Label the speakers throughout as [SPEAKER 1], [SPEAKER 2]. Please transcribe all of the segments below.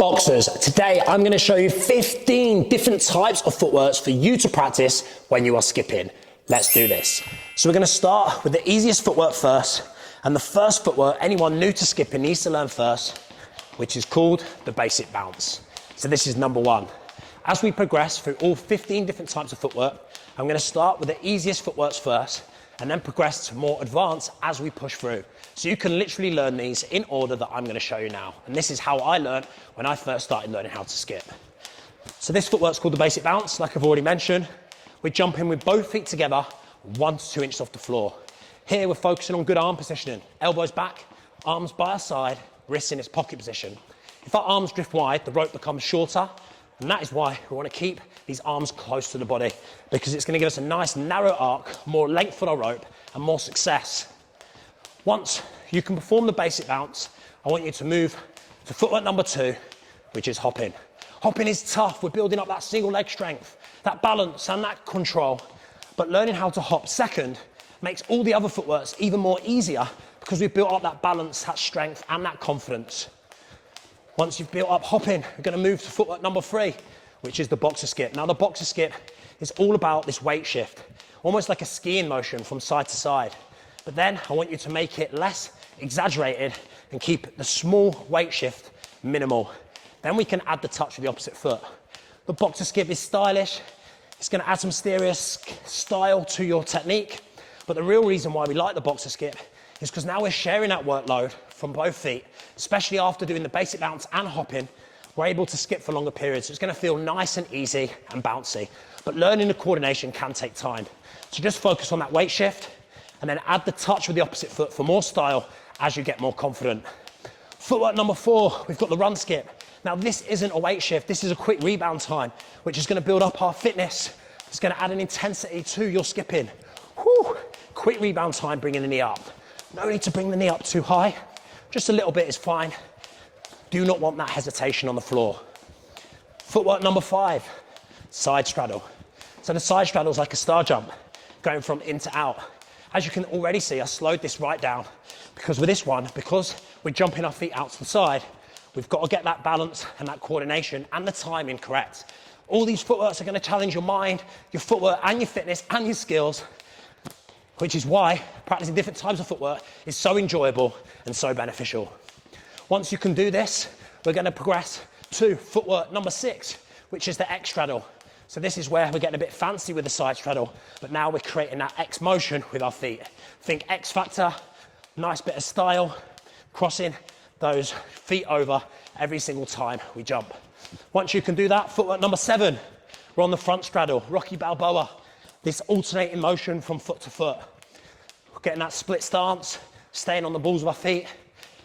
[SPEAKER 1] Boxers, today I'm going to show you 15 different types of footworks for you to practice when you are skipping. Let's do this. So we're going to start with the easiest footwork first, and the first footwork anyone new to skipping needs to learn first, which is called the basic bounce. So this is number one. As we progress through all 15 different types of footwork, I'm going to start with the easiest footworks first and then progress to more advanced as we push through. So you can literally learn these in order that I'm going to show you now. And this is how I learned when I first started learning how to skip. So this footwork's called the basic bounce, like I've already mentioned. We're jumping with both feet together, 1 to 2 inches off the floor. Here we're focusing on good arm positioning. Elbows back, arms by our side, wrists in its pocket position. If our arms drift wide, the rope becomes shorter, and that is why we want to keep these arms close to the body, because it's going to give us a nice narrow arc, more length on our rope, and more success. Once you can perform the basic bounce, I want you to move to footwork number 2, which is hopping. Hopping is tough. We're building up that single leg strength, that balance and that control. But learning how to hop second makes all the other footworks even more easier because we've built up that balance, that strength and that confidence. Once you've built up hopping, we're going to move to footwork number 3, which is the boxer skip. Now the boxer skip is all about this weight shift, almost like a skiing motion from side to side. But then I want you to make it less exaggerated and keep the small weight shift minimal. Then we can add the touch with the opposite foot. The boxer skip is stylish. It's going to add some serious style to your technique. But the real reason why we like the boxer skip is because now we're sharing that workload from both feet, especially after doing the basic bounce and hopping. We're able to skip for longer periods. It's going to feel nice and easy and bouncy. But learning the coordination can take time. So just focus on that weight shift and then add the touch with the opposite foot for more style as you get more confident. Footwork number 4, we've got the run skip. Now this isn't a weight shift, this is a quick rebound time, which is going to build up our fitness. It's going to add an intensity to your skipping. Whew. Quick rebound time, bringing the knee up. No need to bring the knee up too high, just a little bit is fine. Do not want that hesitation on the floor. Footwork number 5, side straddle. So the side straddle is like a star jump, going from in to out. As you can already see, I slowed this right down because with this one, because we're jumping our feet out to the side, we've got to get that balance and that coordination and the timing correct. All these footworks are going to challenge your mind, your footwork and your fitness and your skills, which is why practicing different types of footwork is so enjoyable and so beneficial. Once you can do this, we're going to progress to footwork number 6, which is the X straddle. So this is where we're getting a bit fancy with the side straddle, but now we're creating that X motion with our feet. Think X factor, nice bit of style, crossing those feet over every single time we jump. Once you can do that, footwork number 7, we're on the front straddle, Rocky Balboa. This alternating motion from foot to foot. We're getting that split stance, staying on the balls of our feet.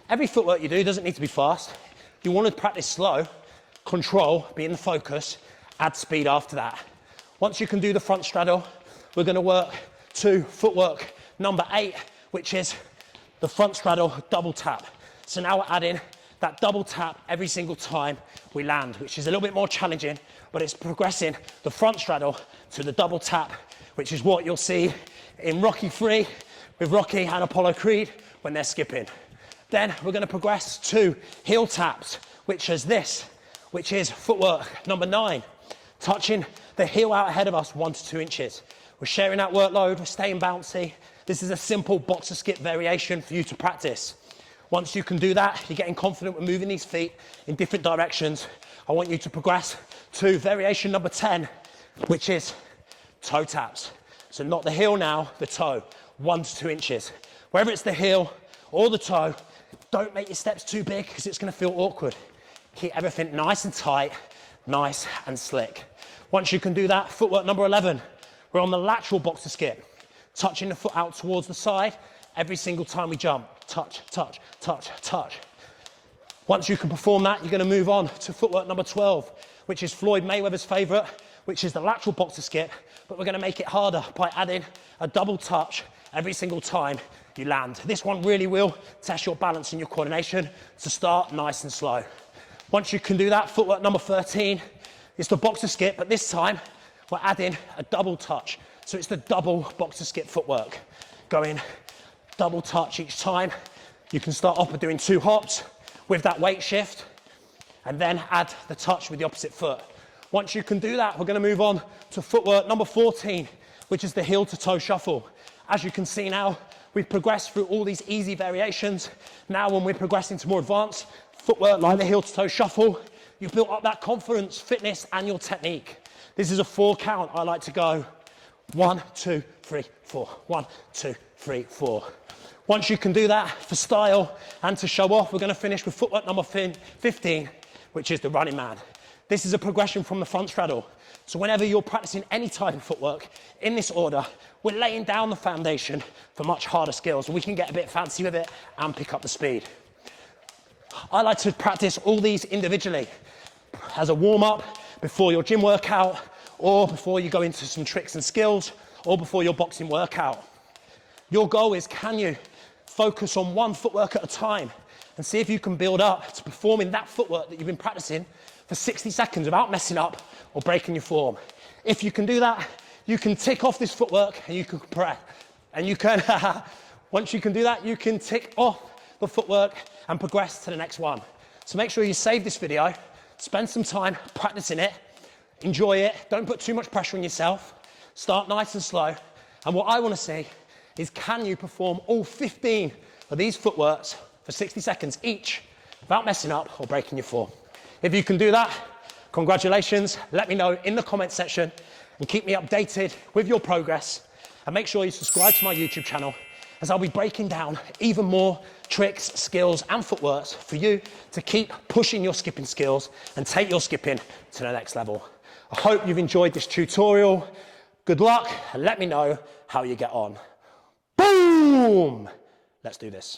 [SPEAKER 1] Every footwork you do doesn't need to be fast. You want to practice slow, control, be in the focus, add speed after that. Once you can do the front straddle, we're going to work to footwork number 8, which is the front straddle double tap. So now we're adding that double tap every single time we land, which is a little bit more challenging, but it's progressing the front straddle to the double tap, which is what you'll see in Rocky 3 with Rocky and Apollo Creed when they're skipping. Then we're going to progress to heel taps, which is this, which is footwork number 9. Touching the heel out ahead of us 1 to 2 inches. We're sharing that workload, we're staying bouncy. This is a simple boxer skip variation for you to practice. Once you can do that, you're getting confident with moving these feet in different directions. I want you to progress to variation number 10, which is toe taps. So not the heel now, the toe, 1 to 2 inches. Whether it's the heel or the toe, don't make your steps too big because it's going to feel awkward. Keep everything nice and tight, nice and slick. Once you can do that, footwork number 11, we're on the lateral boxer skip, touching the foot out towards the side every single time we jump. Touch, touch, touch, touch. Once you can perform that, you're going to move on to footwork number 12, which is Floyd Mayweather's favorite, which is the lateral boxer skip, but we're going to make it harder by adding a double touch every single time you land. This one really will test your balance and your coordination, so start nice and slow. Once you can do that, footwork number 13 is the boxer skip, but this time we're adding a double touch. So it's the double boxer skip footwork. Going double touch each time. You can start off with doing 2 hops with that weight shift, and then add the touch with the opposite foot. Once you can do that, we're going to move on to footwork number 14, which is the heel to toe shuffle. As you can see now, we've progressed through all these easy variations. Now when we're progressing to more advanced footwork like the heel to toe shuffle, you've built up that confidence, fitness, and your technique. This is a 4 count. I like to go 1, 2, 3, 4. 1, 2, 3, 4. Once you can do that for style and to show off, we're going to finish with footwork number 15, which is the running man. This is a progression from the front straddle. So whenever you're practicing any type of footwork in this order, we're laying down the foundation for much harder skills, and we can get a bit fancy with it and pick up the speed. I like to practice all these individually as a warm-up before your gym workout, or before you go into some tricks and skills, or before your boxing workout. Your goal is, can you focus on one footwork at a time and see if you can build up to performing that footwork that you've been practicing for 60 seconds without messing up or breaking your form. If you can do that, you can tick off this footwork and you can press. And you can, once you can do that, you can tick off the footwork and progress to the next one. So make sure you save this video, spend some time practicing it, enjoy it, don't put too much pressure on yourself, start nice and slow. And what I want to see is, can you perform all 15 of these footworks for 60 seconds each without messing up or breaking your form? If you can do that, congratulations. Let me know in the comment section and keep me updated with your progress. And make sure you subscribe to my YouTube channel, as I'll be breaking down even more tricks, skills, and footworks for you to keep pushing your skipping skills and take your skipping to the next level. I hope you've enjoyed this tutorial. Good luck, and let me know how you get on. Boom! Let's do this.